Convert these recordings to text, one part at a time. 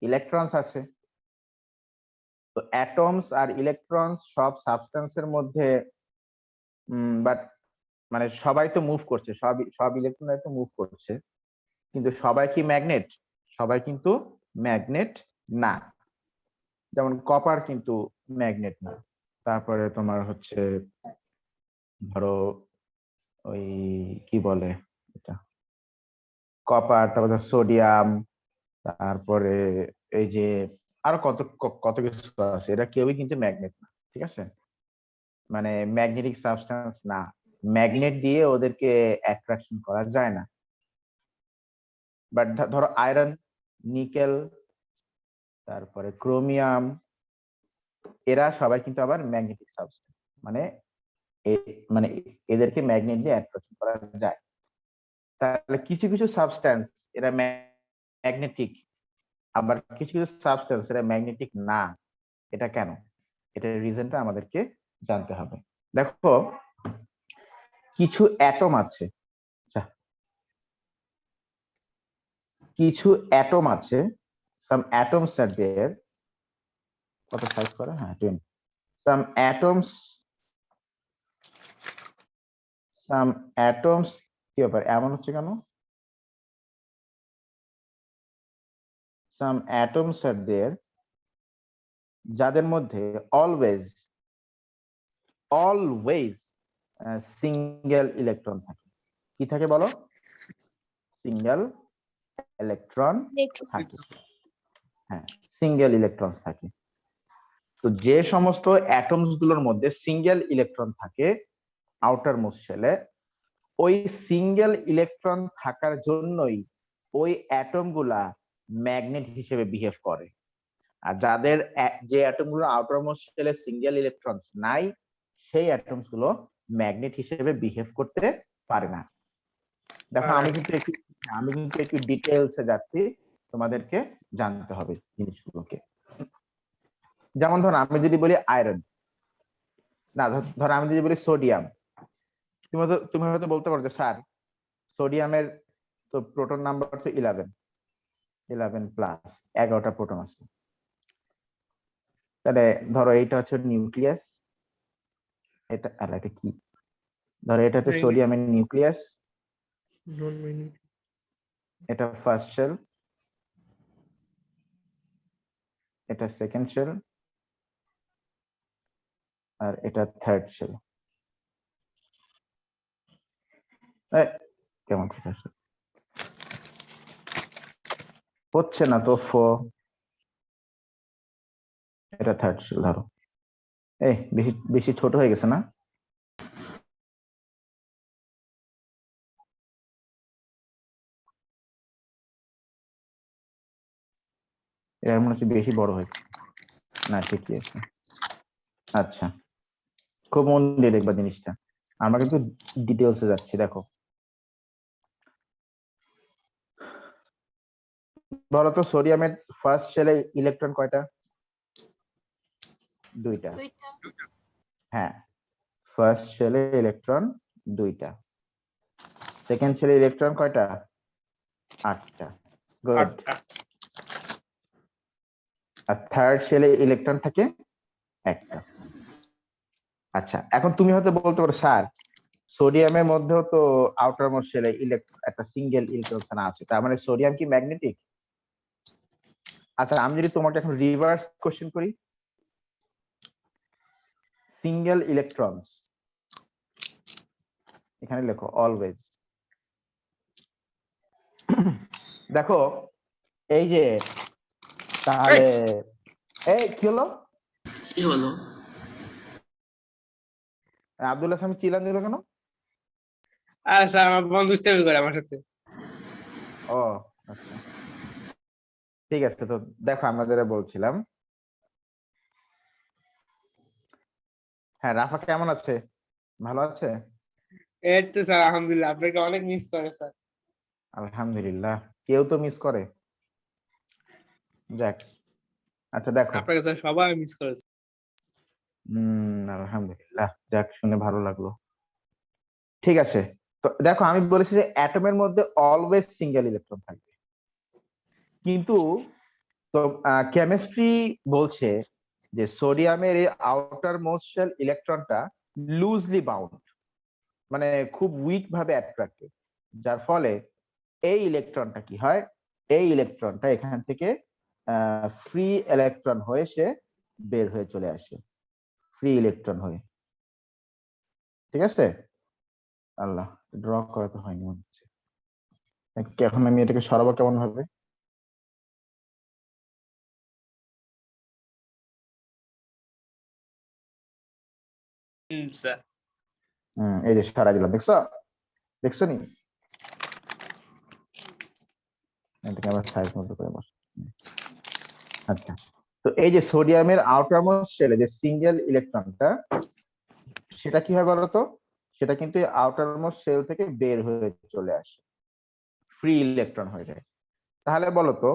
Electrons আছে। তো atoms আর electrons সব সাবস্টেন্সের মধ্যে, বাট মানে সবাই তো মুভ করছে, সব ইলেকট্রন তো মুভ করছে, কিন্তু সবাই কি ম্যাগনেট? সবাই কিন্তু ম্যাগনেট না। যেমন কপার কিন্তু ম্যাগনেট না। তারপরে তোমার হচ্ছে ধরো ওই কি বলে এটা, কপার, তারপরে সোডিয়াম, তারপরে এই যে আরো কত কত কিছু আছে, এরা কেউই কিন্তু ম্যাগনেট না, ঠিক আছে? মানে ম্যাগনেটিক সাবস্টেন্স না, ম্যাগনেট দিয়ে ওদেরকে অ্যাট্রাকশন করা যায় না। বাট ধরো আয়রন, নিকেল, তারপরে ক্রোমিয়াম, এরা সবাই কিন্তু আবার ম্যাগনেটিক সাবস্টেন্স, মানে মানে এদেরকে ম্যাগনেট দিয়ে অ্যাট্রাকশন করা যায়। তাহলে কিছু কিছু সাবস্টেন্স এরা ম্যাগনেটিক, আবার কিছু কিছু সাবস্টেন্স এরা ম্যাগনেটিক না। এটা কেন? এটার রিজনটা আমাদেরকে জানতে হবে। দেখো কিছু অ্যাটম আছে, কিছু অ্যাটম আছে, some atoms are there, কত সাইজ করে, হ্যাঁ 20, some atoms কি ব্যাপার এমন হচ্ছে কেন? some atoms are there যাদের মধ্যে অলওয়েজ সিঙ্গেল ইলেকট্রন থাকে। কি থাকে বলো? সিঙ্গেল ইলেকট্রন থাকে। হ্যাঁ, সিঙ্গেল ইলেকট্রন থাকে। তো যে সমস্ত অ্যাটমস গুলোর মধ্যে সিঙ্গেল ইলেকট্রন থাকে আউটার মোস্ট শেলে, ওই সিঙ্গেল ইলেকট্রন থাকার জন্যই ওই অ্যাটম গুলা ম্যাগনেট হিসেবে বিহেভ করে। আর যাদের যে অ্যাটম গুলো আউটার মোস্ট শেলে সিঙ্গেল ইলেকট্রন নাই, সেই অ্যাটমস গুলো ম্যাগনেট হিসেবে বিহেভ করতে পারে না। দেখো আমি কিন্তু একটু ডিটেলসে যাচ্ছি, তোমাদেরকে জানতে হবে জিনিসগুলোকে। যেমন ধরো আমি যদি বলি আয়রন, না ধরো আমি যদি বলি সোডিয়াম, তুমি হয়তো বলতে পারো যে স্যার সোডিয়ামের তো প্রোটন নাম্বার তো 11 প্লাস, 11টা প্রোটন আছে। তাহলে ধরো এইটা হচ্ছে নিউক্লিয়াস, এটা কি, ধরো এটা হচ্ছে সোডিয়ামের নিউক্লিয়াস, এটা ফার্স্ট শেল, এটা সেকেন্ড শেল, আর এটা থার্ড শেল। কেমন ঠিক আছে? হচ্ছে না তো এটা থার্ড শেল। ধরো বেশি বেশি ছোট হয়ে গেছে না? এর মনে হচ্ছে বেশি বড় হয়েছে। না ঠিকই আছে। আচ্ছা, খুব মন দিয়ে দেখবা জিনিসটা, আমরা কিন্তু ডিটেলসে যাচ্ছি। দেখো বলো তো সোডিয়ামের ফার্স্ট শেলে ইলেকট্রন কয়টা? দুইটা। হ্যাঁ, ফার্স্ট শেলে ইলেকট্রন দুইটা। সেকেন্ড শেলে ইলেকট্রন কয়টা? 8টা। গুড। আর থার্ড শেলে ইলেকট্রন থাকে একটা। আচ্ছা, এখন তুমি হয়তো বলতে পারো স্যার সোডিয়ামের মধ্যেও তো আউটার মোস্ট শেলে একটা সিঙ্গেল ইলেকট্রন আছে, তার মানে সোডিয়াম কি ম্যাগনেটিক? আচ্ছা, আমি যদি তোমাকে এখন রিভার্স কোশ্চেন করি, সিঙ্গেল ইলেকট্রনস এখানে লেখো অলওয়েজ। দেখো এই যে, তাহলে কি হলো? আব্দুল্লাহ সামি চিল্লান দিল কেন? আচ্ছা, আমার বন্ধু দুষ্টামি করে আমার সাথে। ও আচ্ছা, ঠিক আছে। তো দেখো আমরা যেটা বলছিলাম, হ্যাঁ রাফা কেমন আছে? ভালো আছে? এই তো স্যার আলহামদুলিল্লাহ, আপনাকে অনেক মিস করে স্যার। আলহামদুলিল্লাহ, কেউ তো মিস করে। যাক, আচ্ছা দেখো, আপনাকে স্যার সবাই মিস করেছে। আলহামদুলিল্লাহ, যাক শুনে ভালো লাগলো। ঠিক আছে, তো দেখো আমি বলেছি যে অ্যাটমের মধ্যে অলওয়েজ সিঙ্গেল ইলেকট্রন থাকবে, কিন্তু তো কেমিস্ট্রি বলছে যে সোডিয়ামের এই আউটার মোস্ট শেল ইলেকট্রনটা লুজলি বাউন্ড, মানে খুব উইক ভাবে অ্যাট্রাক্টেড, যার ফলে এই ইলেকট্রনটা কি হয়, এই ইলেকট্রনটা এখান থেকে ফ্রি ইলেকট্রন হয়ে সে বের হয়ে চলে আসে, ফ্রি ইলেকট্রন হয়ে। ঠিক আছে, আল্লাহ ড্র করা তো হয়নি মনে হচ্ছে। এখন আমি এটাকে সরাবো কেমন ভাবে? স্যার। এই যে সরাই দিলাম, দেখছো দেখছো নি? এটাকে আবার সাইজ মতো করে বস। আচ্ছা, তো এই যে সোডিয়ামের আউটার মোস্ট শেলে যে সিঙ্গেল ইলেকট্রনটা, সেটা কি হয় বলতো, সেটা কিন্তু আউটার মোস্ট শেল থেকে বের হয়ে চলে আসে, ফ্রি ইলেকট্রন হয়ে যায়। তাহলে বলতো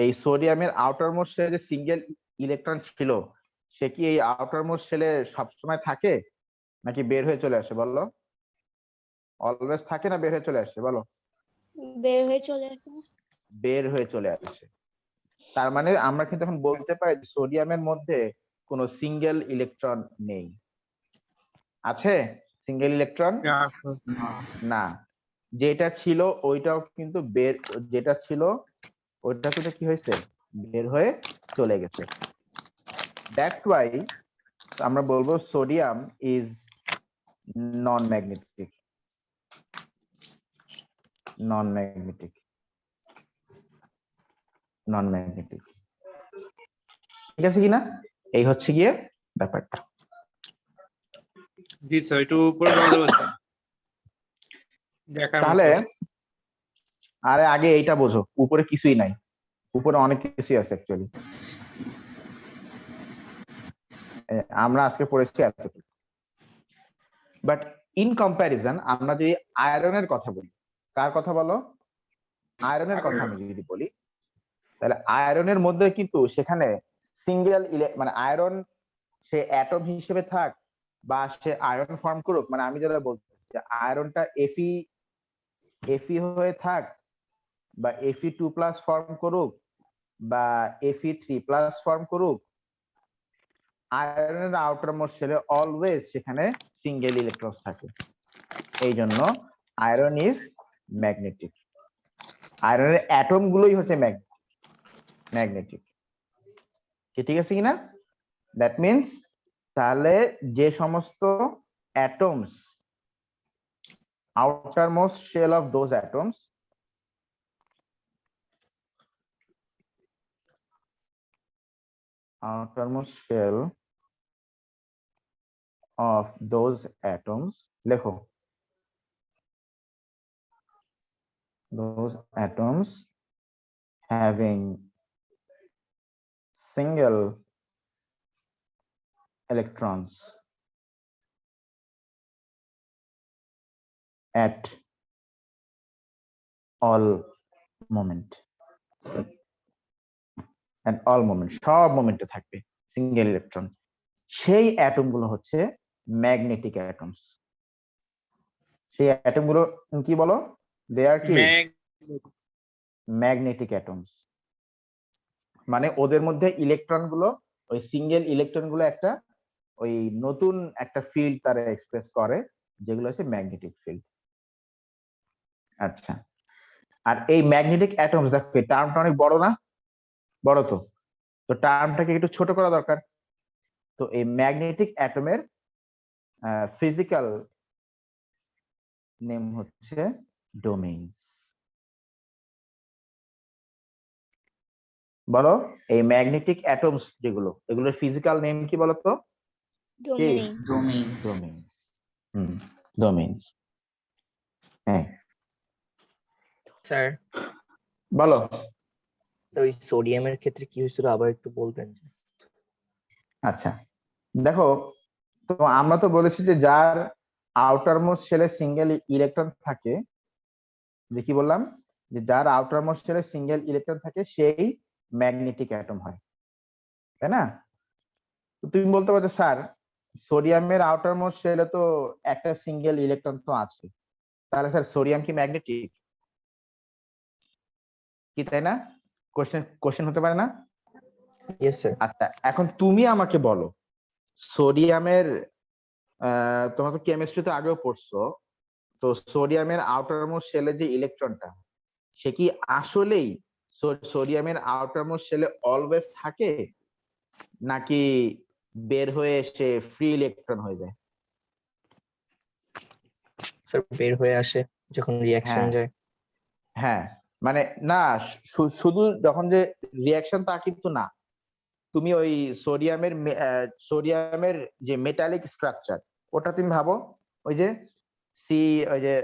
এই সোডিয়ামের আউটার মোস্ট শেলে যে সিঙ্গেল ইলেকট্রন ছিল, সে কি এই আউটার মোস্ট শেলে সবসময় থাকে নাকি বের হয়ে চলে আসে? বললো, অলওয়েজ থাকে না বের হয়ে চলে আসে? বলো। বের হয়ে চলে আসে। বের হয়ে চলে আসে। তার মানে আমরা কিন্তু এখন বলতে পারি সোডিয়ামের মধ্যে কোনো সিঙ্গেল ইলেকট্রন নেই। আছে সিঙ্গেল ইলেকট্রন? না। যেটা ছিল ওইটাও কিন্তু বের, যেটা ছিল ওইটা কিন্তু কি হয়েছে, বের হয়ে চলে গেছে। দ্যাটস ওয়াই আমরা বলবো sodium is non magnetic, non magnetic, non magnetic. ঠিক আছে কিনা? এই হচ্ছে গিয়ে ব্যাপারটা। জি স্যার, একটু উপরে বলা যাবে স্যার? দেখার তাহলে মতো। আরে আগে এইটা বোঝো, উপরে কিছুই নাই, উপরে অনেক কিছুই আছে অ্যাকচুয়ালি। আমরা আজকে পড়েছি এতটুকু। বাট ইন কম্প্যারিজন আমরা যদি আয়রনের কথা বলি, কার কথা বলো? আয়রনের কথা আমি যদি বলি, তাহলে আয়রনের মধ্যে কিন্তু সেখানে সিঙ্গেল মানে আয়রন সে অ্যাটম হিসেবে থাক বা সে আয়রন ফর্ম করুক, মানে আমি যেটা বলছি যে আয়রনটা এফি হয়ে থাক বা Fe2+ ফর্ম করুক বা Fe3+ ফর্ম করুক, আয়রনের আউটার মোস্ট শেলে অলওয়েজ সেখানে সিঙ্গেল ইলেকট্রন থাকে। এই জন্য আয়রন ইজ ম্যাগনেটিক। আয়রনের অ্যাটম গুলোই হচ্ছে ম্যাগনেটিক। ঠিক আছে কিনা? দ্যাট মিনস তাহলে যে সমস্ত atoms, outermost shell of those atoms, outermost shell of those atoms, লেখো, those atoms having single electrons at all moment, at all moment, সব মোমেন্টে থাকবে সিঙ্গেল ইলেকট্রন, সেই অ্যাটম গুলো হচ্ছে ম্যাগনেটিক অ্যাটমস। সেই অ্যাটম গুলো কি বলো? দে আর কি ম্যাগনেটিক অ্যাটমস। মানে ওদের মধ্যে ইলেকট্রন গুলো, ওই সিঙ্গেল ইলেকট্রন গুলো একটা ওই নতুন একটা ফিল্ড তারা এক্সপ্রেস করে, যেগুলো হচ্ছে ম্যাগনেটিক ফিল্ড। আচ্ছা, আর এই ম্যাগনেটিক অ্যাটমস, দেখো টার্মটা অনেক বড় না? বড় তো, তো টার্মটাকে একটু ছোট করা দরকার। তো এই ম্যাগনেটিক অ্যাটমের ফিজিক্যাল নেম হচ্ছে ডোমেইনস। বলো, এই ম্যাগনেটিক অ্যাটমস যেগুলো, এগুলোর ফিজিক্যাল নেম কি বলতো? ডোমেইন। ডোমেইনস। ডোমেইনস। হ্যাঁ স্যার, বলো। ওই সোডিয়ামের ক্ষেত্রে কি হয়েছিল আবার একটু বলবেন? আচ্ছা দেখো, তো আমরা তো বলেছি যে যার আউটার মোস্ট শেলে সিঙ্গেল ইলেকট্রন থাকে, যে কি বললাম, যে যার আউটার মোস্ট শেলে সিঙ্গেল ইলেকট্রন থাকে সেই ম্যাগনেটিক অ্যাটম হয়, তাই না? তো তুমি বলতে পারছো স্যার সোডিয়ামের আউটার মোস্ট শেলে তো একটা সিঙ্গেল ইলেকট্রন তো আছে, তাহলে স্যার সোডিয়াম কি ম্যাগনেটিক? কি তাই না? কোশ্চেন হতে পারে না? Yes sir. আচ্ছা, এখন তুমি আমাকে বলো সোডিয়ামের তোমরা তো কেমিস্ট্রিতে আগেও পড়ছো, তো সোডিয়ামের আউটার মোস্ট শেলে যে ইলেকট্রনটা, সে কি আসলেই সোডিয়ামের আউটার মোস্ট শেলে অলওয়েজ থাকে, নাকি বের হয়ে এসে ফ্রি ইলেকট্রন হয়ে যায়? স্যার বের হয়ে আসে যখন রিঅ্যাকশন হ্যাঁ যায়। হ্যাঁ, মানে না, শুধু যখন যে রিয়াকশন তা কিন্তু না, তুমি ওই সোডিয়ামের যে মেটালিক স্ট্রাকচার, ওটা তুমি ভাবো, ওই যে সি, ওই যে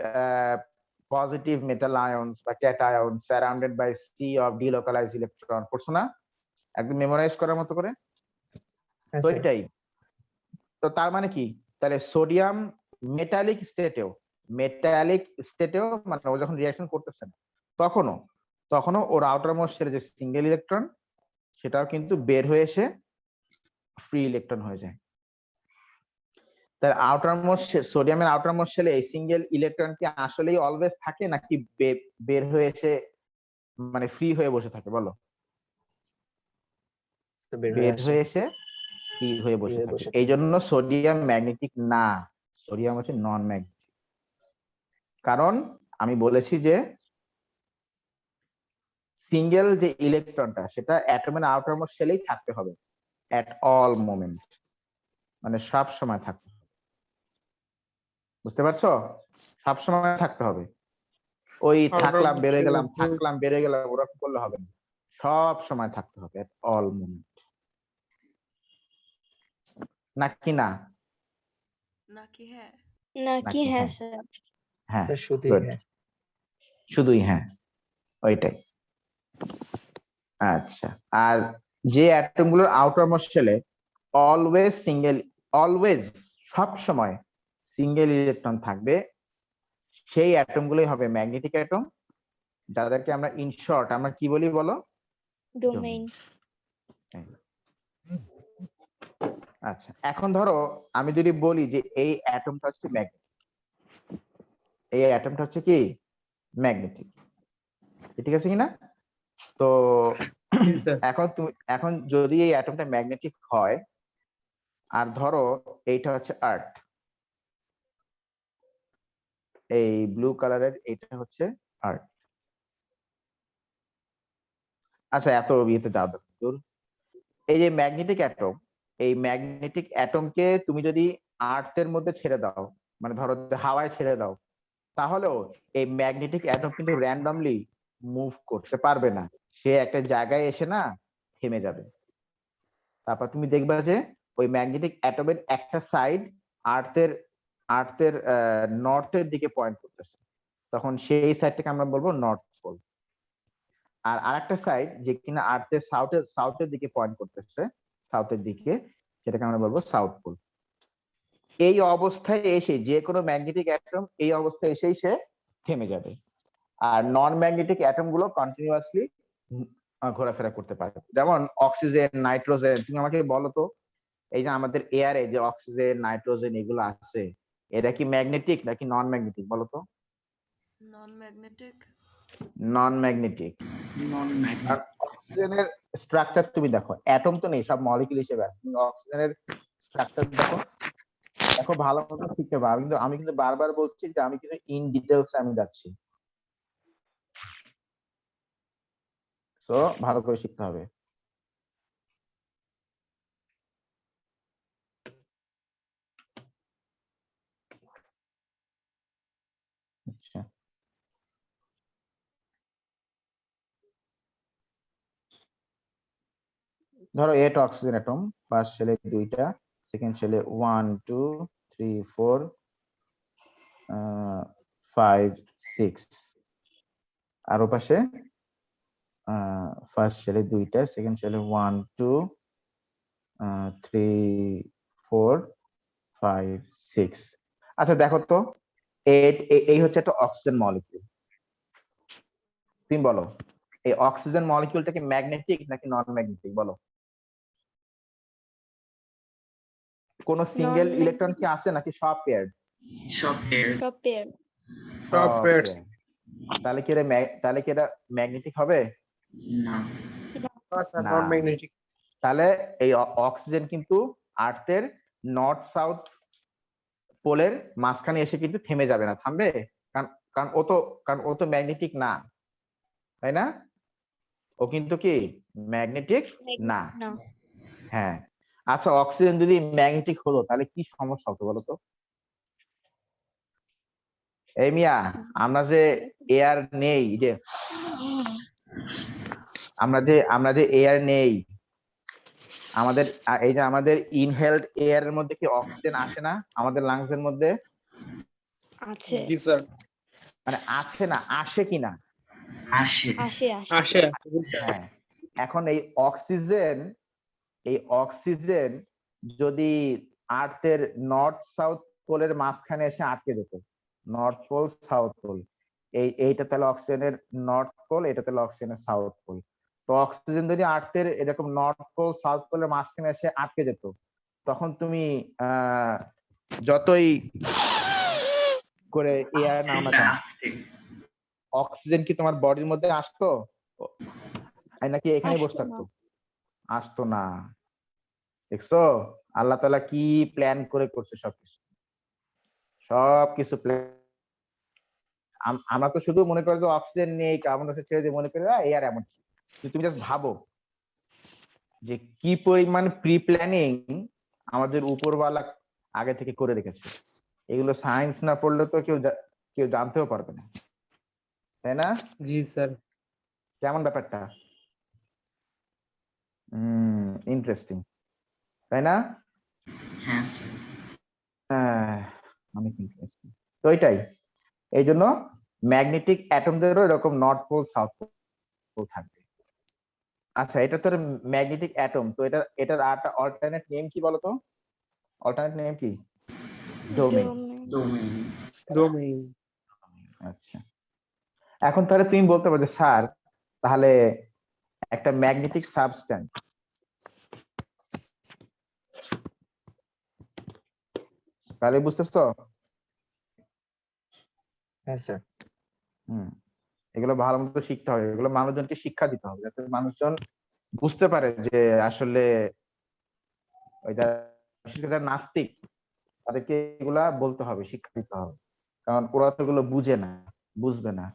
পজিটিভ মেটাল আয়নস বা cation surrounded by sea of delocalised electron, পড়ছো না একদম মেমোরাইজ করার মতো করে? হ্যাঁ তো স্যার। এটাই। তো তার মানে কি, তাহলে সোডিয়াম মেটালিক স্টেটেও মানে ও যখন রিয়াকশন করতেছে না, তখনও তখনও ওর আউটার মোস্ট যে সিঙ্গেল ইলেকট্রন, সেটাও কিন্তু বের হয়ে এসে ফ্রি ইলেকট্রন হয়ে যায়। তার আউটার মোস্ট সোডিয়ামের আউটার মোস্ট শেলে এই সিঙ্গেল ইলেকট্রন কি আসলেই অলওয়েজ থাকে, নাকি বের হয়ে এসে মানে ফ্রি হয়ে বসে থাকে? বলো। বের হয়ে বের আসে। হয়ে এসে ফ্রি হয়ে ফ্রি বসে হয়ে থাকে, বসে এই থাকে। জন্য সোডিয়াম ম্যাগনেটিক না, সোডিয়াম হচ্ছে নন ম্যাগনেটিক। কারণ আমি বলেছি যে সিঙ্গেল যে ইলেকট্রনটা, সেটা অ্যাটমের আউটার মোস্ট শেলেই থাকতে হবে এট অল মোমেন্ট, মানে সব সময় থাকতে হবে। বুঝতে পারছো? সব সময় থাকতে হবে। ওই থাকলাম বেড়ে গেলাম, থাকলাম বেড়ে গেলাম ওরকম করলে হবে না, সব সময় থাকতে হবে এট অল মোমেন্ট। নাকি না? নাকি হ্যাঁ? নাকি নাকি হ্যাঁ হ্যাঁ? স্যার। হ্যাঁ, স্যার শুধুই গুড, হ্যাঁ। শুধুই হ্যাঁ, ওইটাই। আচ্ছা, আর যে অ্যাটম গুলোর আউটার মোস্ট শেলে অলওয়েজ সব সময় সিঙ্গেল ইলেকট্রন থাকবে, সেই অ্যাটম গুলোই হবে ম্যাগনেটিক অ্যাটম, যাদেরকে আমরা ইন শর্ট আমরা কি বলি বলো? ডোমেইন। আচ্ছা, এখন ধরো আমি যদি বলি যে এই অ্যাটমটা হচ্ছে ম্যাগনেটিক, এই অ্যাটমটা হচ্ছে কি ম্যাগনেটিক, ঠিক আছে কিনা? তো এখন যদি এই অ্যাটমটা ম্যাগনেটিক হয়, আর ধরো এইটা হচ্ছে আর্থ, এই ব্লু কালারের এইটা হচ্ছে আর্থ। আচ্ছা, এত ইয়েতে যাও দূর। এই যে ম্যাগনেটিক অ্যাটম, এই ম্যাগনেটিক অ্যাটমকে তুমি যদি আর্থের মধ্যে ছেড়ে দাও, মানে ধরো হাওয়ায় ছেড়ে দাও, তাহলেও এই ম্যাগনেটিক অ্যাটম কিন্তু র্যান্ডমলি মুভ করতে পারবে না, সে একটা জায়গায় এসে না থেমে যাবে। তারপর তুমি দেখবা যে ওই ম্যাগনেটিক অ্যাটমের একটা সাইড আর্থের আর্থের নর্থের দিকে পয়েন্ট করতেছে, তখন সেই সাইডটাকে আমরা বলবো নর্থ পোল। আর আরেকটা সাইড যে কিনা আর্থের সাউথের দিকে পয়েন্ট করতেছে, সাউথের দিকে, সেটাকে আমরা বলবো সাউথ পোল। এই অবস্থায় এসে যে কোনো ম্যাগনেটিক অ্যাটম এই অবস্থায় এসেই সে থেমে যাবে, আর নন ম্যাগনেটিক অ্যাটম গুলো কন্টিনিউয়াসলি ঘোরাফেরা করতে পারে। যেমন অক্সিজেন, নাইট্রোজেন, তুমি আমাকে বলো তো, এই যে আমাদের এয়ারে যে অক্সিজেন, নাইট্রোজেন এগুলো আছে, এরা কি ম্যাগনেটিক নাকি নন ম্যাগনেটিক বলো তো? Non magnetic. Non magnetic. Non আর ম্যাগনেট। অক্সিজেনের স্ট্রাকচার তুমি দেখো, অ্যাটম তো নেই, সব মলিকিউল হিসেবে আছে, তুমি অক্সিজেনের স্ট্রাকচার দেখো, দেখো ভালো মতো শিখতে পারো। কিন্তু আমি কিন্তু বারবার বলছি যে আমি কিন্তু ইন ডিটেলস আমি যাচ্ছি, তো ভালো করে শিখতে হবে। আচ্ছা, ধরো এটা অক্সিজেন অ্যাটম, ফার্স্ট শেলে দুইটা, সেকেন্ড শেলে 1 2 3 4 5 6, আর ওপাশে ফার্স্ট শেলে দুইটা, সেকেন্ড শেলে 1 2 3 4 5 6। আচ্ছা দেখো তো, এই হচ্ছে একটা অক্সিজেন মলিকিউল, তুমি বলো এই অক্সিজেন মলিকিউলটা কি ম্যাগনেটিক নাকি নন ম্যাগনেটিক বলো? কোন সিঙ্গেল ইলেকট্রন কি আছে নাকি সব পেয়ার? সব পেয়ার। সব পেয়ার। সব pairs। তাহলে কি এটা ম্যাগনেটিক হবে? না। না। Non magnetic. তাহলে এই অক্সিজেন কিন্তু আর্থের নর্থ সাউথ পোলের মাঝখানে এসে কিন্তু থেমে যাবে না, থামবে? কারণ কারণ ও তো ম্যাগনেটিক না, তাই না? ও কিন্তু কি ম্যাগনেটিক না। না। হ্যাঁ, আচ্ছা অক্সিজেন যদি ম্যাগনেটিক হলো তাহলে কি সমস্যা হতো বলো তো? এই মিয়া, আমরা যে এয়ার নেই, যে আমরা যে এয়ার নেই, আমাদের এই যে আমাদের ইনহেলড এয়ার এর মধ্যে কি অক্সিজেন আসে না আমাদের লাংস এর মধ্যে? আছে। জি স্যার। মানে আছে না, আসে কিনা? আসে আসে। আসে। জি স্যার। হ্যাঁ, এখন এই অক্সিজেন যদি আর্থের নর্থ সাউথ পোলের মাঝখানে এসে আটকে যেত, নর্থ পোল সাউথ পোল, এইটা তাহলে অক্সিজেনের নর্থ পোল, এটা তাহলে অক্সিজেনের সাউথ পোল। তো অক্সিজেন যদি আর্থের এরকম নর্থ পোল সাউথ পোলের মাঝখানে এসে আটকে যেত, তখন তুমি যতই করে এয়ার নাও না কেন, অক্সিজেন কি তোমার বডির মধ্যে আসতো নাকি এখানে বসে থাকতো? আসতো না। দেখছো আল্লাহ তাআলা কি প্ল্যান করে করছে, সবকিছু প্ল্যান। আমরা তো শুধু মনে করি যে অক্সিজেন নেই, কার্বন ডাইঅক্সাইড ছেড়ে দিয়ে মনে করি এয়ার এমন। তুমি জাস্ট ভাবো যে কি পরিমাণ প্রি প্ল্যানিং আমাদের উপরওয়ালা আগে থেকে করে রেখেছে। এগুলো সায়েন্স না পড়লে তো কেউ জানতেও পারবে না, তাই না? জি স্যার। কেমন ব্যাপারটা? ইন্টারেস্টিং, তাই না? হ্যাঁ, অনেক ইন্টারেস্টিং। তো এটাই, এই জন্য ম্যাগনেটিক অ্যাটমদেরও এরকম নর্থ পোল সাউথ পোল থাকবে। আচ্ছা, এটা তো ম্যাগনেটিক অ্যাটম, তো এটার আরেকটা অল্টারনেট নেম কি বলতো? অল্টারনেট নেম কি? ডোমেইন। ডোমেইন। আচ্ছা, এখন তাহলে তুমি বলতে পারো যে স্যার, তাহলে একটা ম্যাগনেটিক সাবস্টেন্স, তাহলে বুঝতেছো? হ্যাঁ স্যার। এগুলো ভালো মতো শিখতে হবে, এগুলো মানুষজনকে শিক্ষা দিতে হবে যাতে মানুষজন বুঝতে পারে যে আসলে ওই যারা নাস্তিক তাদেরকে এগুলা বলতে হবে, শিক্ষা দিতে হবে, কারণ ওরা তো এগুলো বুঝে না, বুঝবে না,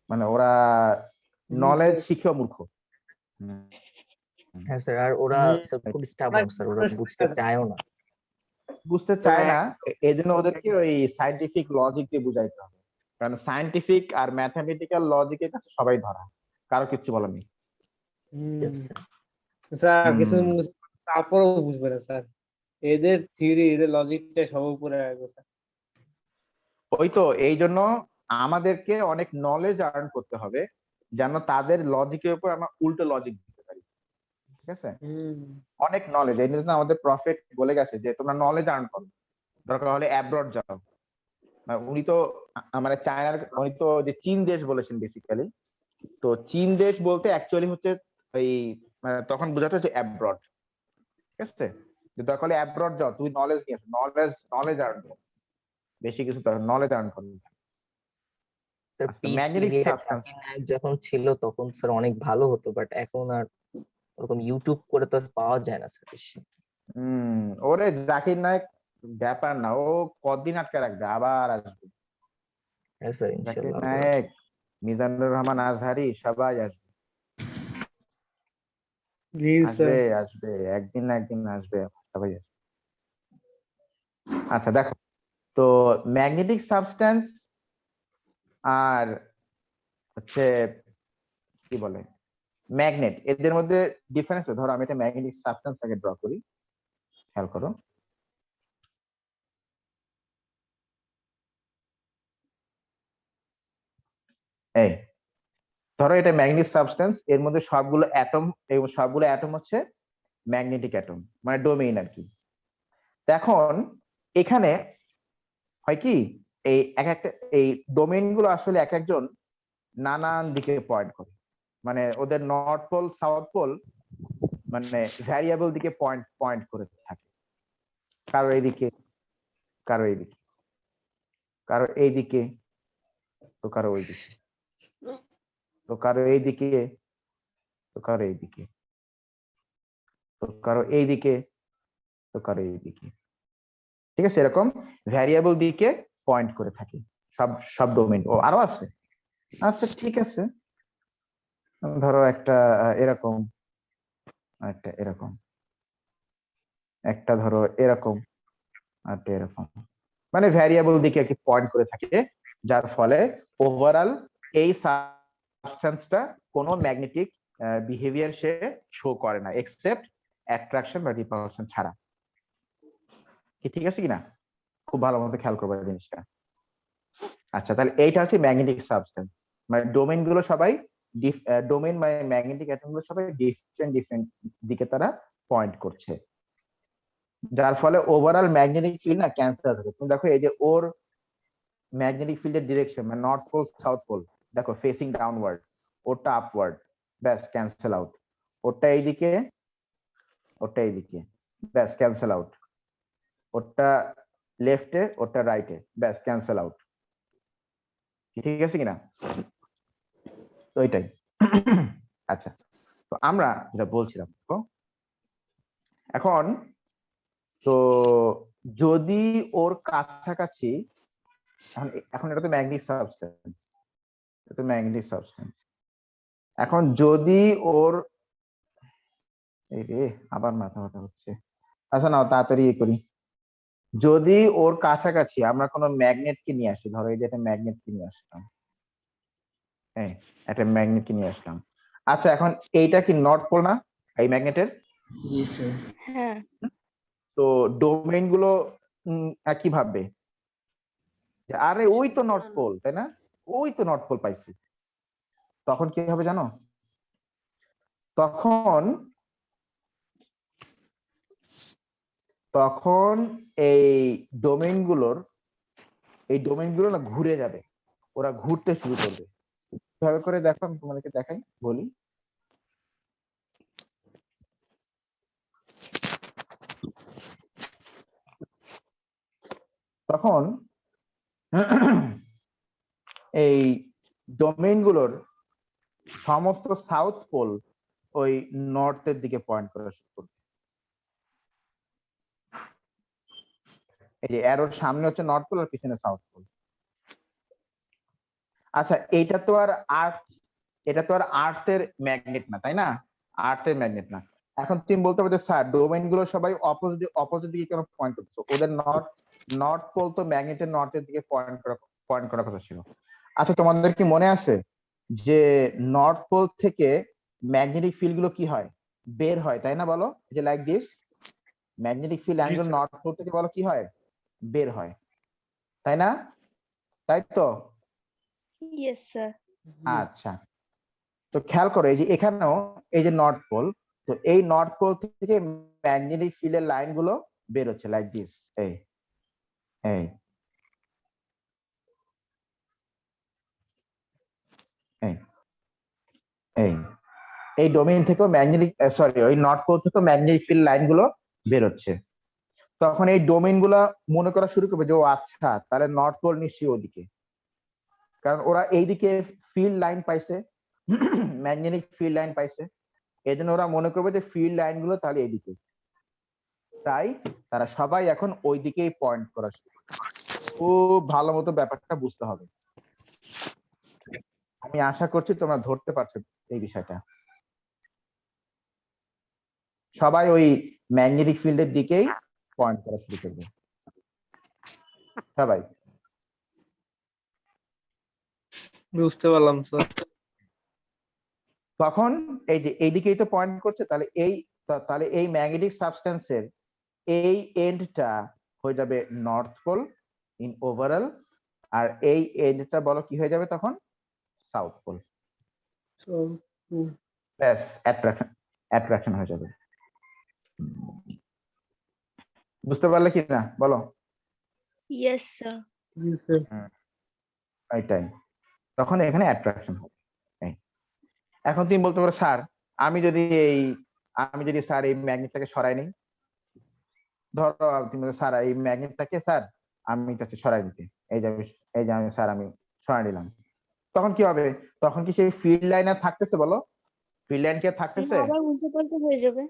মানে ওরা নলেজ শিখেও মূর্খ। হ্যাঁ স্যার, আর ওরা স্যার খুব স্টাবর্ন স্যার, ওরা বুঝতে চায়ও না। বুঝতে চায় না, এই জন্য ওদেরকে ওই সায়েন্টিফিক লজিক দিয়ে বুঝাইতে হবে, কারণ সায়েন্টিফিক আর ম্যাথমেটিক্যাল লজিকের কাছে সবাই ধরা, কারো কিচ্ছু বলার নেই। স্যার কিছু তারপরেও বুঝবে না স্যার, এদের থিওরি এদের লজিকটা সব উপরে রাখবে স্যার। ওই তো, এই জন্য আমাদেরকে অনেক নলেজ আর্ন করতে হবে যেন তাদের লজিকের উপর আমরা উল্টো লজিক দিতে পারি, ঠিক আছে? অনেক নলেজ, এই জন্য আমাদের প্রফেট বলে গেছে যে তোমরা নলেজ আর্ন করো, দরকার হলে অ্যাব্রড যাও। উনি তো মানে চায়নার, উনি তো যে চীন দেশ বলেছেন বেসিক্যালি, তো চীন দেশ বলতে অ্যাকচুয়ালি হচ্ছে ওই তখন বোঝাতে হচ্ছে অ্যাব্রড, ঠিক আছে? যে দরকার হলে অ্যাব্রড যাও, তুমি নলেজ নিয়ে আসো, নলেজ আর্ন করো, বেশি কিছু নলেজ আর্ন করো। স্যার পিস ম্যাগনেটিক টিভি এর সাবস্টেন্স, জাকির নায়েক যখন ছিল তখন স্যার অনেক ভালো হতো, বাট এখন আর ওরকম ইউটিউব করে তো পাওয়া যায় না স্যার বেশি। ওরে জাকির নায়ক ব্যাপার না, ও কতদিন আটকে রাখবে, আবার আসবে। হ্যাঁ স্যার, জাকির ইনশাল্লাহ। নায়ক, মিজানুর রহমান আজহারি সবাই আসবে, আসবে আসবে, একদিন না একদিন আসবে, সবাই আসবে। আচ্ছা দেখো, তো ম্যাগনেটিক সাবস্টেন্স আর হচ্ছে কি বলে ম্যাগনেট, এদের মধ্যে ডিফারেন্স। ধরো আমি একটা ম্যাগনেটিক সাবস্টেন্স আগে ড্র করি, খেয়াল করো। এই ধরো এটা ম্যাগনেটিক সাবস্টেন্স, এর মধ্যে সবগুলো অ্যাটম, এবং সবগুলো অ্যাটম হচ্ছে ম্যাগনেটিক অ্যাটম, মানে ডোমেইন আর কি। এখন এখানে হয় কি, এই এক একটা এই ডোমেইন গুলো আসলে এক একজন নানান দিকে পয়েন্ট করে, মানে ওদের নর্থ পোল সাউথ পোল মানে ভ্যারিয়েবল দিকে পয়েন্ট পয়েন্ট করে থাকে, কারো এইদিকে, কারো এইদিকে, কারো এইদিকে, তো কারো ওইদিকে, তো কারো এইদিকে, তো কারো এইদিকে, তো তো কারো এইদিকে, তো কারো এইদিকে, ঠিক আছে? এরকম ভ্যারিয়েবল দিকে পয়েন্ট করে থাকে সব সব ডোমেইন। ও আরো আছে, আচ্ছা ঠিক আছে, ধরো একটা এরকম, একটা এরকম, একটা ধরো এরকম, একটা এরকম, মানে ভ্যারিয়েবল দিকে কি পয়েন্ট করে থাকে, যার ফলে ওভারঅল এই সাবস্টেন্সটা কোনো ম্যাগনেটিক বিহেভিয়ার সে শো করে না, এক্সেপ্ট অ্যাট্রাকশন বা রিপালশন ছাড়া। কি ঠিক আছে কিনা? খুব ভালো মতো খেয়াল করবে জিনিসটা। আচ্ছা, তাহলে এইটা হচ্ছে ম্যাগনেটিক সাবস্টেন্স, মানে ডোমেইন গুলো সবাই ডোমেইন মানে ম্যাগনেটিক অ্যাটম গুলো সবাই ডিফারেন্ট ডিফারেন্ট দিকে তারা পয়েন্ট করছে, যার ফলে ওভারঅল ম্যাগনেটিক ফিল্ড না ক্যান্সেল হবে। তুমি দেখো এই যে ওর ম্যাগনেটিক ফিল্ডের ডিরেকশন মানে নর্থ পোল সাউথ পোল, দেখো ফেসিং ডাউনওয়ার্ড, ওটা আপওয়ার্ড, ব্যাস ক্যান্সেল আউট। ওটা এইদিকে, ওটা এইদিকে, ব্যাস ক্যান্সেল আউট। ওটা লেফটে, ওটা রাইটে, ব্যাস ক্যান্সেল আউট। ঠিক আছে কিনা? তো এটাই। আচ্ছা, তো আমরা যেটা বলছিলাম এখন, তো যদি ওর কাছাকাছি, এখন এটা তো ম্যাগনেটিক সাবস্টেন্স, এটা তো ম্যাগনেটিক সাবস্টেন্স। এখন যদি ওর, এই রে আবার মাথা ব্যথা হচ্ছে, আচ্ছা নাও তাড়াতাড়ি ইয়ে করি। যদি ওর কাছাকাছি আমরা কোনো ম্যাগনেটকে নিয়ে আসি, ধরো এই যে একটা ম্যাগনেটকে নিয়ে আসলাম, হ্যাঁ একটা ম্যাগনেটকে নিয়ে আসলাম। আচ্ছা, এখন এইটা কি নর্থ পোল না এই ম্যাগনেটের? জি স্যার। হ্যাঁ। তো ডোমেইন গুলো কি ভাববে? আরে ওই তো নর্থ পোল, তাই না? ওই তো নর্থ পোল পাইছি। তখন কি হবে জানো? তখন তখন এই ডোমেইন গুলো না ঘুরে যাবে, ওরা ঘুরতে শুরু করবে। কিভাবে করে দেখো, আমি তোমাদেরকে দেখাই, বলি। তখন এই ডোমেইন গুলোর সমস্ত সাউথ পোল ওই নর্থের দিকে পয়েন্ট করা শুরু করবে। এই যে অ্যারোর সামনে হচ্ছে নর্থ পোল আর পিছনে সাউথ পোল। আচ্ছা, এটা তো আর আর্থের ম্যাগনেট না, তাই না? আর্থের ম্যাগনেট না। এখন তুমি বলতে পারো স্যার ডোমেইন গুলো সবাই অপোজিট দিকে কেন পয়েন্ট করছো? ওদের নর্থ পোল তো ম্যাগনেটের নর্থের দিকে পয়েন্ট করার কথা ছিল। আচ্ছা, তোমাদের কি মনে আছে যে নর্থ পোল থেকে ম্যাগনেটিক ফিল্ড গুলো কি হয়, বের হয়, তাই না? বলো, যে like this magnetic field angle north pole থেকে বলো কি হয়, বের হয়, তাই না? তাই তো? Yes sir. আচ্ছা, তো খেয়াল করো এই যে এখানেও এই যে নর্থ পোল, তো এই নর্থ পোল থেকে ম্যাগনেটিক ফিল্ডের লাইন গুলো বের হচ্ছে লাইক দিস, এই এই এই এই এই ডোমেইন থেকেও ম্যাগনেটিক, সরি, ওই নর্থ পোল থেকেও ম্যাগনেটিক ফিল্ড লাইন গুলো বের হচ্ছে। তখন এই ডোমেইন গুলা মনে করা শুরু করবে যে ও আচ্ছা, তাহলে নর্থ পোল নিশ্চয়ই ওদিকে, কারণ ওরা এইদিকে ফিল্ড লাইন পাইছে, ম্যাগনেটিক ফিল্ড লাইন পাইছে, এই জন্য ওরা মনে করবে যে ফিল্ড লাইন গুলো তাহলে এইদিকে, তাই তারা সবাই এখন ওই দিকেই পয়েন্ট করা শুরু করে। খুব ভালো মতো ব্যাপারটা বুঝতে হবে। আমি আশা করছি তোমরা ধরতে পারছো এই বিষয়টা। সবাই ওই ম্যাগনেটিক ফিল্ডের দিকেই পয়েন্ট করা শুরু করবে, সবাই। বুঝতে পারলাম স্যার। তখন এই যে এইদিকেই তো পয়েন্ট করছে, তাহলে এই ম্যাগনেটিক সাবস্টেন্সের এই এন্ডটা হয়ে যাবে নর্থ পোল ইন ওভারঅল, আর এই এন্ডটা বলো কি হয়ে যাবে তখন, সাউথ পোল। ব্যাস অ্যাট্রাকশন হয়ে যাবে। বুঝতে পারলে কি না বলো? Yes sir. এটাই, তখন এখানে অ্যাট্রাকশন হবে। এখন তুমি বলতে পারো স্যার আমি যদি স্যার এই ম্যাগনেটটাকে সরাই নিই, ধরো তুমি স্যার এই ম্যাগনেটটাকে স্যার আমি তাকে সরাই নিতে, এই যে আমি স্যার আমি সরাই নিলাম, তখন কি হবে? তখন কি সেই ফিল্ড লাইন আর থাকতেছে? বলো, ফিল্ড লাইন কি আর থাকতেছে? আবার উল্টো পাল্টা হয়ে যাবে।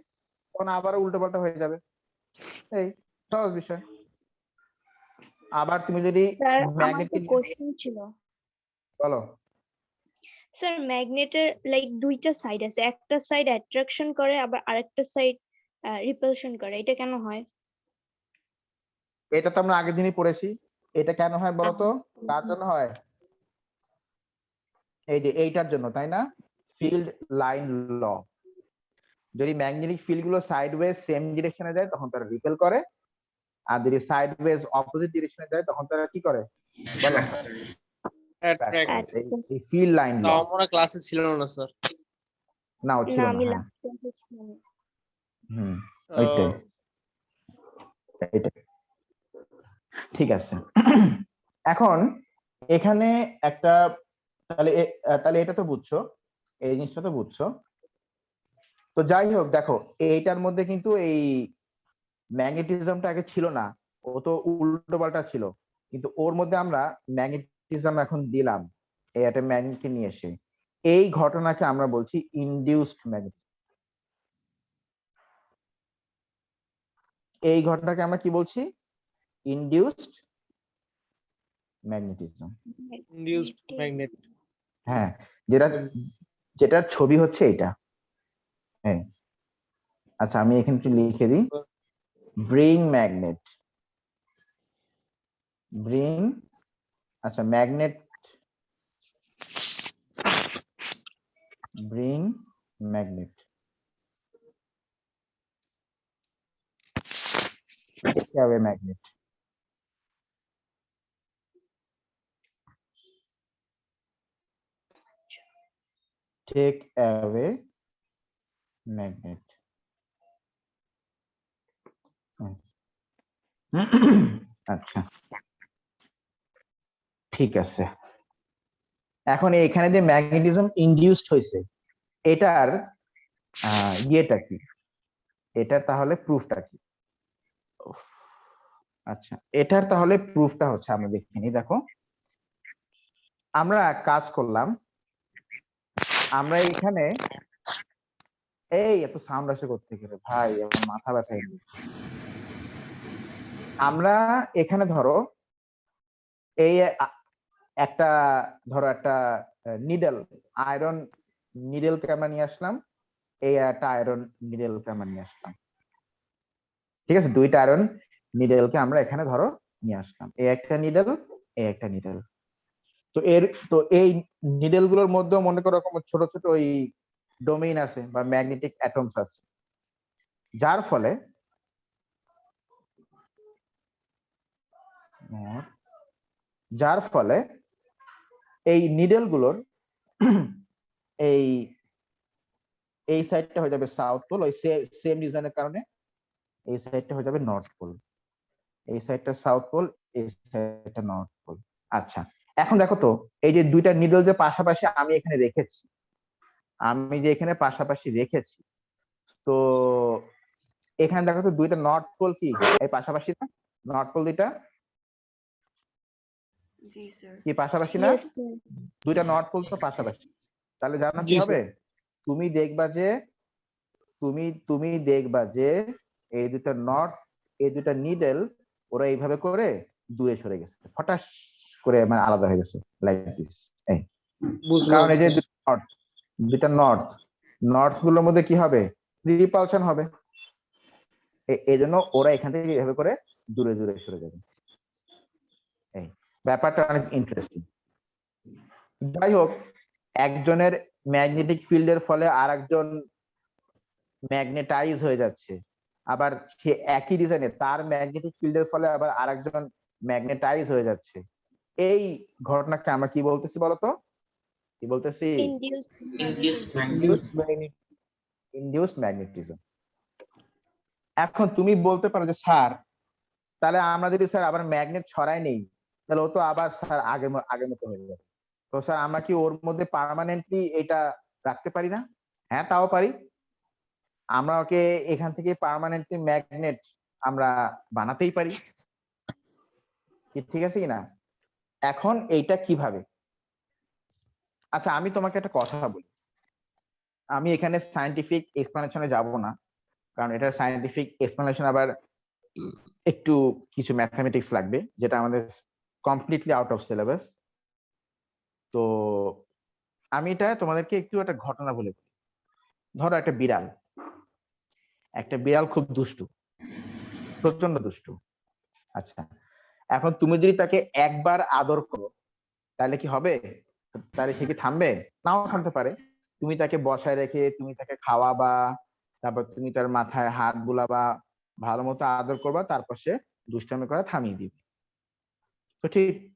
তখন আবার উল্টো পাল্টা হয়ে যাবে। এই সহজ বিষয়। আবার তুমি যদি স্যার আমার ম্যাগনেটকে একটা কোশ্চেন ছিল। বলো। স্যার ম্যাগনেটের লাইক দুইটা সাইড আছে, একটা সাইড অ্যাট্রাকশন করে আবার আরেকটা সাইড রিপালশন করে, এটা কেন হয়? এটা তো আমরা আগের দিনই পড়েছি। এটা কেন হয় বলতো? কার জন্য হয়? এই যে এইটার জন্য, তাই না? ফিল্ড লাইন ল। যদি ম্যাগনেটিক ফিল্ড গুলো সাইডওয়েজ সেম ডিরেকশনে যায় তখন তারা রিপেল করে, আর যদি সাইডওয়েজ অপোজিট ডিরেকশনে যায় তখন তারা কি করে বলো? Attract. এই ফিল্ড লাইন ল। স্যার আমরা ক্লাসে ছিল না স্যার। নাও ছিল না না, আমি হ্যাঁ। লাস্ট ক্লাসে ছিলাম। হুম, ওইটাই এইটাই। ঠিক আছে। এখন এখানে একটা, তাহলে এটা তো বুঝছো, এই জিনিসটা তো বুঝছো। তো যাই হোক, দেখো এইটার মধ্যে কিন্তু এই ম্যাগনেটিজমটা আগে ছিল না, ও তো উল্টো পাল্টা ছিল, কিন্তু ওর মধ্যে আমরা ম্যাগনেটিজম এখন দিলাম এই একটা ম্যাগনেটকে নিয়ে এসে। এই ঘটনাকে আমরা বলছি ইনডিউসড ম্যাগনেটিজম। এই ঘটনাকে আমরা কি বলছি? Induced magnetism. Induced magnet. হ্যাঁ, যেটার ছবি হচ্ছে এটা। হ্যাঁ, আচ্ছা আমি এখানে একটু লিখে দিই, ব্রিং ম্যাগনেট, ব্রিং, আচ্ছা magnet, bring magnet, take away magnet. Take away magnet. আচ্ছা ঠিক আছে। এখন এখানে যে ম্যাগনেটিজম ইনডিউসড হয়েছে, এটার ইয়েটা কি, এটার তাহলে প্রুফটা কি? আচ্ছা, এটার তাহলে প্রুফটা হচ্ছে, আমরা দেখে নিই। দেখো আমরা কাজ করলাম, আমরা এখানে, এই এত সাউন্ড আসে করতে গেলে ভাই, আমার মাথা ব্যথা হয়ে গেছে। আমরা এখানে ধরো এই একটা, ধরো একটা নিডেল, আয়রন নিডেলকে আমরা নিয়ে আসলাম, এই একটা আয়রন নিডেলকে আমরা নিয়ে আসলাম। ঠিক আছে, দুইটা আয়রন নিডেলকে আমরা এখানে ধরো নিয়ে আসলাম, এই একটা নিডেল, এই একটা নিডেল। তো এই নিডেল গুলোর মধ্যে মনে করো রকম ছোট ছোট ওই ডোমেইন আছে বা ম্যাগনেটিক অ্যাটমস আছে, যার ফলে এই নিডেল গুলোর এই এই সাইডটা হয়ে যাবে সাউথ পোল, ওই সেম রিজনের কারণে এই সাইডটা হয়ে যাবে নর্থ পোল, এই সাইডটা সাউথ পোল, এই সাইডটা নর্থ পোল। আচ্ছা এখন দেখো তো, এই যে দুইটা নিডল যে পাশাপাশি আমি এখানে রেখেছি, তো এখানে দেখো তো দুইটা নর্থ পোল কি এই পাশাপাশি না? নর্থ পোল দুইটা জি স্যার। কি পাশাপাশি না? Yes, sir. দুইটা নর্থ পোল তো পাশাপাশি, তাহলে জানো কি জি, হবে? তুমি দেখবা যে তুমি দেখবা যে এই দুটো নর্থ, এই দুটো নিডেল ওরা এইভাবে করে দূরে সরে গেছে, ফটাস করে মানে আলাদা হয়ে গেছে, লাইক দিস। এই বুঝলাম। কারণ এই যে দুটো নর্থ গুলোর মধ্যে কি হবে? রিপালশন হবে, এই জন্য ওরা এখান থেকে এইভাবে করে দূরে দূরে সরে যাবে। এই ব্যাপারটা অনেক ইন্টারেস্টিং। যাই হোক, একজনের ম্যাগনেটিক ফিল্ডের ফলে আর একজন ম্যাগনেটাইজ হয়ে যাচ্ছে, আবার সে একই রিজনে তার ম্যাগনেটিক ফিল্ডের ফলে আবার আরেকজন ম্যাগনেটাইজ হয়ে যাচ্ছে। এই ঘটনাকে আমরা কি বলতেছি বলতো? কি বলতেছি? Induced induced magnetism. এখন তুমি বলতে পারো যে স্যার, তাহলে আমরা যদি স্যার আবার ম্যাগনেট ছড়াই নেই, তাহলে ও তো আবার স্যার আগের মতো হয়ে যাবে। তো স্যার আমরা কি ওর মধ্যে পার্মানেন্টলি এটা রাখতে পারি না? হ্যাঁ, তাও পারি। আমরা ওকে এখান থেকে পার্মানেন্টলি ম্যাগনেট আমরা বানাতেই পারি, ঠিক আছে কিনা? এখন এইটা কিভাবে? আচ্ছা আমি তোমাকে একটা কথা বলি, আমি এখানে সায়েন্টিফিক এক্সপ্লেনেশনে যাব না, কারণ এটা সায়েন্টিফিক এক্সপ্লেনেশন আবার একটু কিছু ম্যাথমেটিক্স লাগবে, যেটা আমাদের কমপ্লিটলি আউট অফ সিলেবাস। তো আমি এটা তোমাদেরকে একটু একটা ঘটনা বলে দিই। ধরো একটা বিড়াল খুব দুষ্টু, প্রচন্ড দুষ্টু। আচ্ছা, এখন তুমি যদি তাকে একবার আদর করো তাহলে কি হবে? তাহলে সে কি থামবে? নাও থামতে পারে। তুমি তাকে বসায় রেখে তুমি তাকে খাওয়াবা, তারপর তুমি তার মাথায় হাত বুলাবা, ভালো মতো আদর করবা, তারপর সে দুষ্টামি করা থামিয়ে দিবে।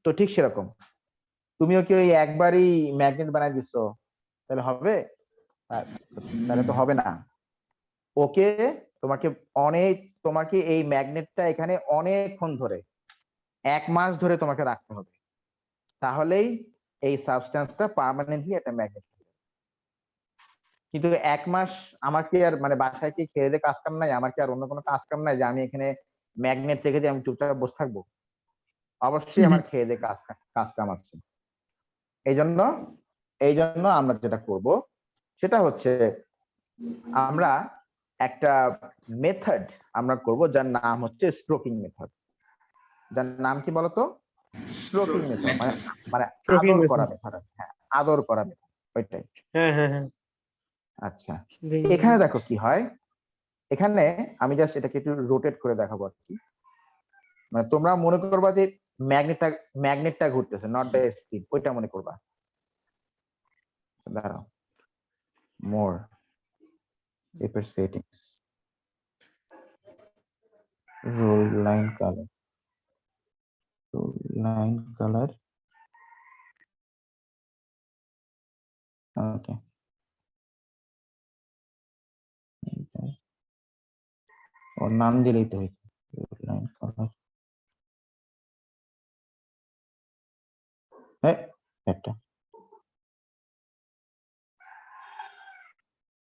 তো ঠিক সেরকম তুমিও কি ওই একবারই ম্যাগনেট বানাই দিচ্ছ, তাহলে হবে? তাহলে তো হবে না। ওকে তোমাকে এই ম্যাগনেটটা এখানে অনেকক্ষণ ধরে, 1 মাস ধরে তোমাকে রাখতে হবে, তাহলেই এই সাবস্টেন্সটা পার্মানেন্টলি একটা ম্যাগনেট। কিন্তু 1 মাস আমার কি আর মানে বাসায় কি খেয়ে দিয়ে কাজ কাম নাই? আমার কি আর অন্য কোনো কাজ কাম নাই যে আমি এখানে ম্যাগনেট রেখে দিয়ে আমি চুপচাপ বসে থাকবো? অবশ্যই আমার খেয়ে দিয়ে কাজ কাম আছে। এই জন্য আমরা যেটা করব সেটা হচ্ছে আমরা একটা মেথড আমরা করব যার নাম হচ্ছে স্ট্রোকিং মেথড। যার নাম কি বলতো? স্ট্রোকিং মেথড, মানে Stroking আদর method. করা মেথড। হ্যাঁ, আদর করা মেথড, ওইটাই। হ্যাঁ। আচ্ছা, এখানে দেখো কি হয়। এখানে আমি জাস্ট এটাকে একটু রোটেট করে দেখাবো আর কি। মানে তোমরা মনে করবা যে ম্যাগনেটটা ঘুরতেছে, নট দ্য স্পিড, ওইটা মনে করবা। দাঁড়াও, মোর paper settings, rule line color, okay, ওর নাম দিলেই তো হয়েছে, rule line color। হ্যাঁ, একটা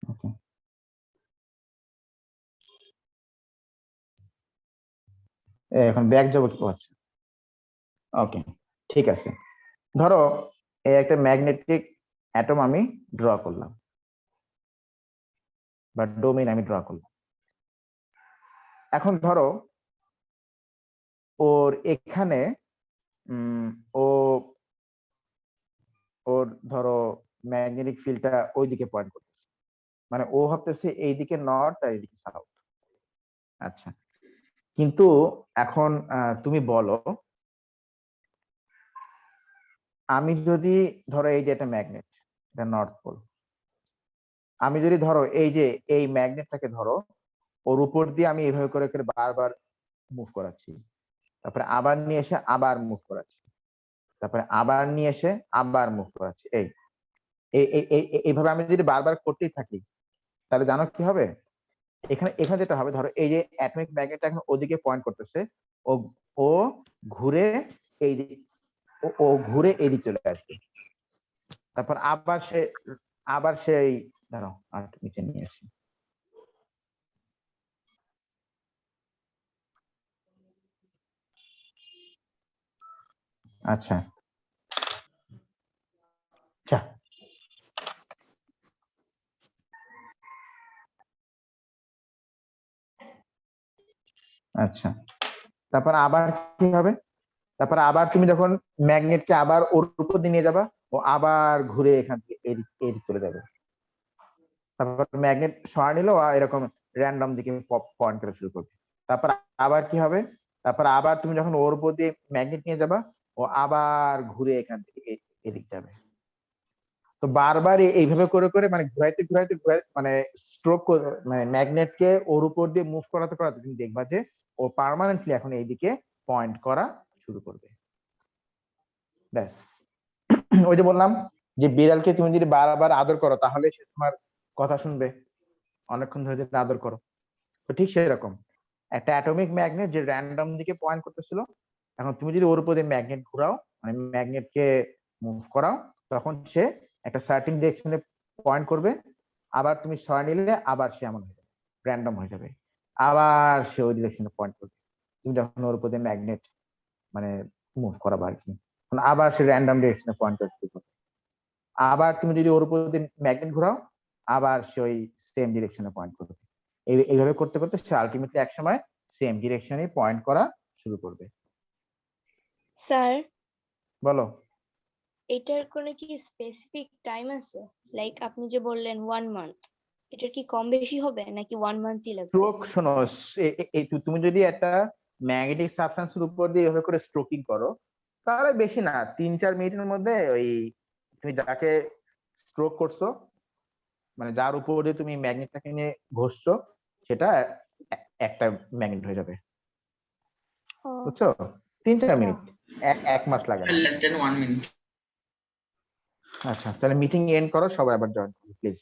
ওকে। এখন ব্যাক যাবো কি হচ্ছে? ওকে, ঠিক আছে। ধরো এই একটা ম্যাগনেটিক অ্যাটম আমি ড্র করলাম, বা ডোমেইন আমি ড্র করলাম। এখন ধরো ওর এখানে ও ওর ধরো ম্যাগনেটিক ফিল্ডটা ওইদিকে পয়েন্ট করতেছে, মানে ও ভাবতেছে এইদিকে নর্থ আর এইদিকে সাউথ। আচ্ছা, কিন্তু এখন তুমি বলো, আমি যদি ধরো এই যে একটা ম্যাগনেট, এটা নর্থ পোল, আমি যদি ধরো এই ম্যাগনেটটাকে ধরো ওর উপর দিয়ে আমি এইভাবে করে করে বারবার মুভ করাচ্ছি, তারপরে আবার নিয়ে এসে আবার মুভ করাচ্ছি, তারপরে আবার নিয়ে এসে আবার মুভ করাচ্ছি, এইভাবে আমি যদি বারবার করতেই থাকি, তাহলে জানো কি হবে? এখানে যেটা হবে, ধরো এই যে অ্যাটমিক ম্যাগনেটটা এখন ওদিকে পয়েন্ট করতেছে, ও ও ঘুরে এই ও ঘুরে এদিক চলে আসবে, তারপর আবার সেই ধরো আর নিচে নিয়ে আসি। আচ্ছা আচ্ছা, আচ্ছা, তারপর আবার কি হবে? তারপর আবার তুমি যখন ম্যাগনেটকে আবার ওর উপর দিয়ে নিয়ে যাবা, ও আবার ঘুরে এখান থেকে এদিক চলে যাবে, তারপর ম্যাগনেট সরা নিল এরকম র্যান্ডম দিকে পয়েন্ট করা শুরু করবে। তারপর আবার কি হবে? তারপর আবার তুমি যখন ওর উপর দিয়ে ম্যাগনেট নিয়ে যাবা, ও আবার ঘুরে এখান থেকে এদিক যাবে। তো বারবার এইভাবে করে করে মানে ঘুরাইতে মানে স্ট্রোক, মানে ম্যাগনেটকে ওর উপর দিয়ে মুভ করাতে করাতে তুমি দেখবা যে ও পার্মানেন্টলি এখন এইদিকে পয়েন্ট করা শুরু করবে। ব্যাস, ওই যে বললাম যে বিড়ালকে তুমি যদি বারবার আদর করো তাহলে সে তোমার কথা শুনবে, অনেকক্ষণ ধরে যদি আদর করো। তো ঠিক সেরকম একটা অ্যাটমিক ম্যাগনেট যে র্যান্ডম দিকে পয়েন্ট করতেছিল, এখন তুমি যদি ওর উপর দিয়ে ম্যাগনেট ঘুরাও, মানে ম্যাগনেটকে মুভ করাও, তখন সে একটা সার্টেন ডিরেকশনে পয়েন্ট করবে, আবার তুমি সরা নিলে আবার সে এমন হয়ে যাবে, র্যান্ডম হয়ে যাবে, আবার সে ওই ডিরেকশনে পয়েন্ট করবে তুমি যখন ওর উপর দিয়ে ম্যাগনেট মানে মুভ করাবা আর কি, আবার সে র্যান্ডম ডিরেকশনে পয়েন্ট করবে। আবার তুমি যদি ওর উপর দিয়ে ম্যাগনেট ঘোরাও, আবার সে ওই সেম ডিরেকশনে পয়েন্ট করবে। এইভাবে করতে করতে সে আলটিমেটলি এক সময় সেম ডিরেকশনে পয়েন্ট করা শুরু করবে। স্যার বলো। এটার কোনো কি স্পেসিফিক টাইম আছে? লাইক আপনি যে বললেন 1 মান্থ, এটার কি কম বেশি হবে নাকি 1 মান্থই লাগবে? স্ট্রোক শোনো, তুমি যদি একটা ম্যাগনেটিক সাবস্টেন্সের উপর দিয়ে এভাবে করে স্ট্রোকিং করো, তাহলে বেশি না 3-4 মিনিটের মধ্যে ওই তুমি যাকে স্ট্রোক করছো, মানে যার উপর দিয়ে তুমি ম্যাগনেটটাকে নিয়ে ঘষছো, সেটা একটা ম্যাগনেট হয়ে যাবে। ও, বুঝছো? 3-4 আচ্ছা। মিনিট, 1 মাস লাগে না। less than 1 minute. আচ্ছা, তাহলে মিটিং এন্ড করো, সবাই আবার জয়েন করো প্লিজ।